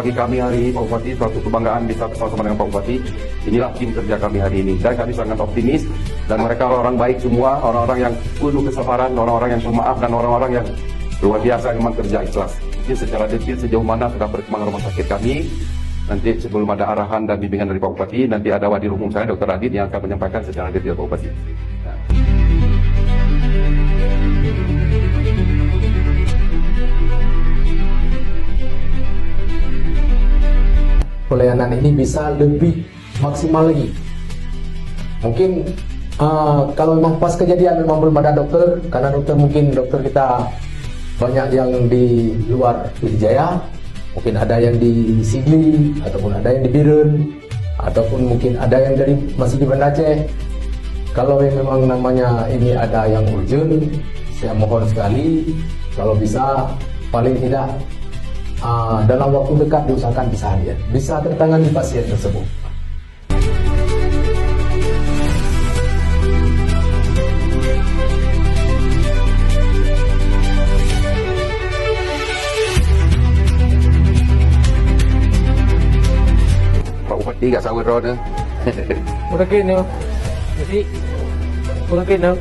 bagi kami hari ini Pak Bupati suatu kebanggaan bisa bersama dengan Pak Bupati. Inilah tim kerja kami hari ini dan kami sangat optimis dan mereka orang-orang baik semua, orang-orang yang penuh kesabaran, orang-orang yang pemaaf dan orang-orang yang luar biasa memang kerja ikhlas. Mungkin secara detail sejauh mana sudah berkembang rumah sakit kami. Nanti sebelum ada arahan dan bimbingan dari Pak Bupati, nanti ada wadir umum saya, Dr. Adit, yang akan menyampaikan secara detail Pak Bupati. Pelayanan ini bisa lebih maksimal lagi. Mungkin kalau memang pas kejadian memang belum ada dokter, karena dokter kita banyak yang di luar Pidijaya, mungkin ada yang di Sigli, ataupun ada yang di Biren, ataupun mungkin ada yang dari masih di Banda Aceh. Kalau memang namanya ini ada yang urgent, saya mohon sekali kalau bisa paling tidak dalam waktu dekat diusahakan bisa hadir, bisa tertangani pasien tersebut. Tiga sawit roda. Udah kini, jadi udah kini.